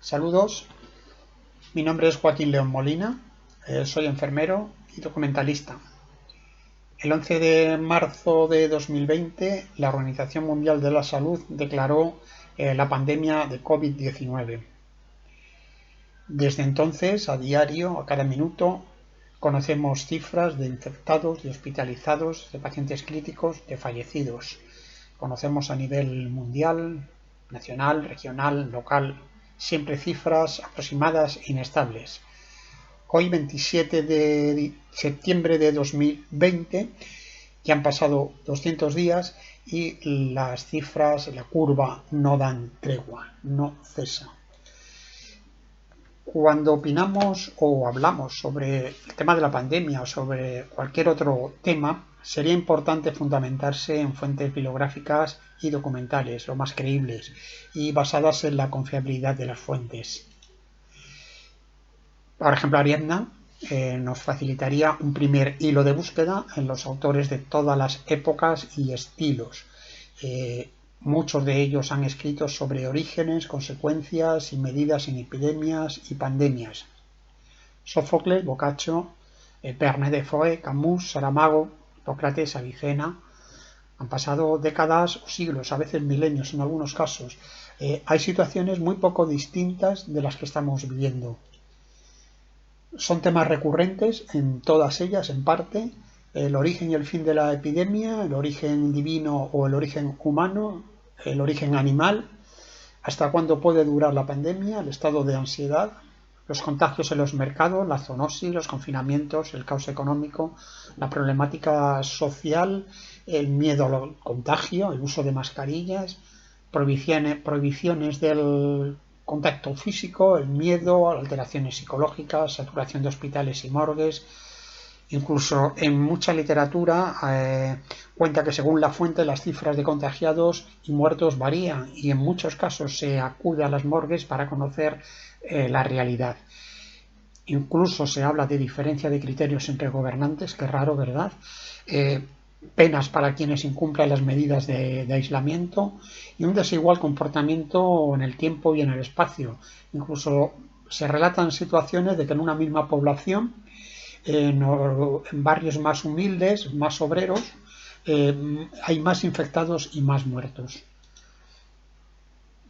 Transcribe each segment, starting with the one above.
Saludos, mi nombre es Joaquín León Molina, soy enfermero y documentalista. El 11 de marzo de 2020, la Organización Mundial de la Salud declaró la pandemia de COVID-19. Desde entonces, a diario, a cada minuto, conocemos cifras de infectados, de hospitalizados, de pacientes críticos, de fallecidos. Conocemos a nivel mundial, nacional, regional, local, siempre cifras aproximadas e inestables. Hoy, 27 de septiembre de 2020, ya han pasado 200 días y las cifras, la curva no dan tregua, no cesa. Cuando opinamos o hablamos sobre el tema de la pandemia o sobre cualquier otro tema, sería importante fundamentarse en fuentes bibliográficas y documentales, lo más creíbles, y basadas en la confiabilidad de las fuentes. Por ejemplo, Ariadna nos facilitaría un primer hilo de búsqueda en los autores de todas las épocas y estilos. Muchos de ellos han escrito sobre orígenes, consecuencias y medidas en epidemias y pandemias. Sófocles, Boccaccio, Verne Defoe, Camus, Saramago, Hipócrates, Avicena. Han pasado décadas o siglos, a veces milenios en algunos casos. Hay situaciones muy poco distintas de las que estamos viviendo. Son temas recurrentes en todas ellas, en parte, el origen y el fin de la epidemia, el origen divino o el origen humano, el origen animal, hasta cuándo puede durar la pandemia, el estado de ansiedad, los contagios en los mercados, la zoonosis, los confinamientos, el caos económico, la problemática social, el miedo al contagio, el uso de mascarillas, prohibiciones del contacto físico, el miedo, alteraciones psicológicas, saturación de hospitales y morgues. Incluso en mucha literatura cuenta que según la fuente las cifras de contagiados y muertos varían y en muchos casos se acude a las morgues para conocer la realidad. Incluso se habla de diferencia de criterios entre gobernantes, que raro, ¿verdad? Penas para quienes incumplan las medidas de aislamiento y un desigual comportamiento en el tiempo y en el espacio. Incluso se relatan situaciones de que en una misma población, en barrios más humildes, más obreros, hay más infectados y más muertos.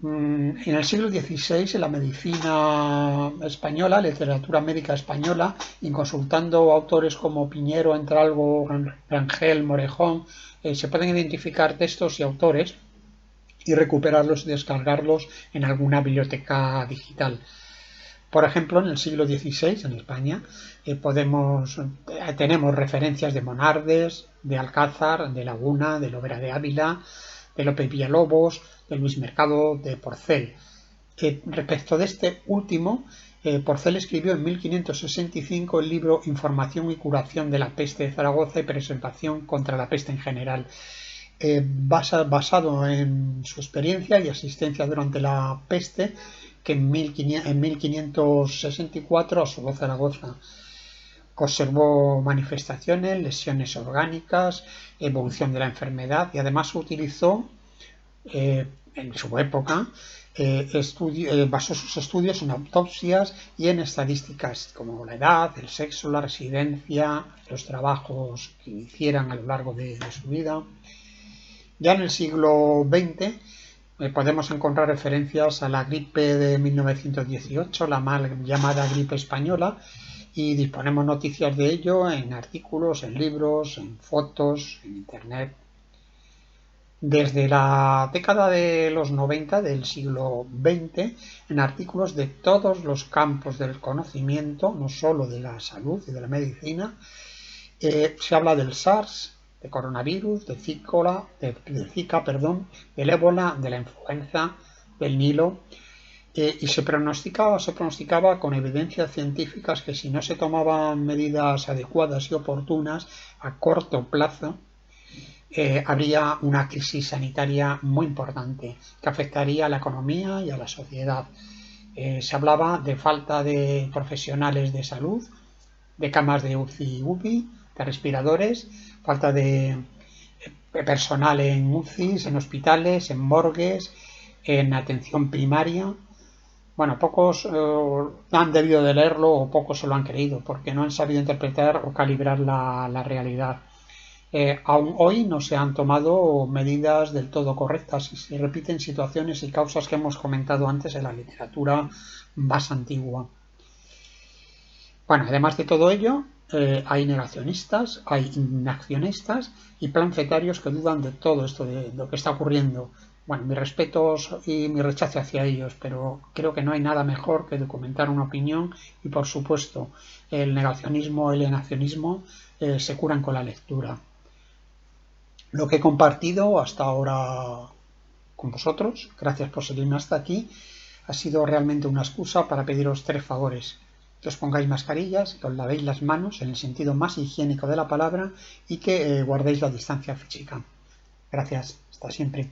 En el siglo XVI, en la medicina española, literatura médica española, y consultando autores como Piñero, Entralgo, Rangel, Morejón, se pueden identificar textos y autores y recuperarlos y descargarlos en alguna biblioteca digital. Por ejemplo, en el siglo XVI, en España, tenemos referencias de Monardes, de Alcázar, de Laguna, de Lovera de Ávila, de Lope Villalobos, de Luis Mercado, de Porcel. Respecto de este último, Porcel escribió en 1565 el libro Información y curación de la peste de Zaragoza y preservación contra la peste en general, basado en su experiencia y asistencia durante la peste, que en 1564 asoló Zaragoza. Observó manifestaciones, lesiones orgánicas, evolución de la enfermedad y además utilizó en su época basó sus estudios en autopsias y en estadísticas como la edad, el sexo, la residencia, los trabajos que hicieran a lo largo de su vida. Ya en el siglo XX podemos encontrar referencias a la gripe de 1918, la mal llamada gripe española, y disponemos noticias de ello en artículos, en libros, en fotos, en internet. Desde la década de los 90 del siglo XX, en artículos de todos los campos del conocimiento, no solo de la salud y de la medicina, se habla del SARS, de coronavirus, de Zika, del ébola, de la influenza, del Nilo, y se pronosticaba con evidencias científicas que si no se tomaban medidas adecuadas y oportunas a corto plazo, habría una crisis sanitaria muy importante que afectaría a la economía y a la sociedad. Se hablaba de falta de profesionales de salud, de camas de UCI, de respiradores, falta de personal en UCIs, en hospitales, en morgues, en atención primaria. Bueno, pocos han debido de leerlo o pocos se lo han creído porque no han sabido interpretar o calibrar la realidad. Aún hoy no se han tomado medidas del todo correctas y se repiten situaciones y causas que hemos comentado antes en la literatura más antigua. Bueno, además de todo ello, hay negacionistas, hay inaccionistas y planfetarios que dudan de todo esto, de lo que está ocurriendo. Bueno, mis respetos y mi rechazo hacia ellos, pero creo que no hay nada mejor que documentar una opinión y, por supuesto, el negacionismo, el inaccionismo se curan con la lectura. Lo que he compartido hasta ahora con vosotros, gracias por seguirme hasta aquí, ha sido realmente una excusa para pediros 3 favores: que os pongáis mascarillas, que os lavéis las manos en el sentido más higiénico de la palabra y que guardéis la distancia física. Gracias, hasta siempre.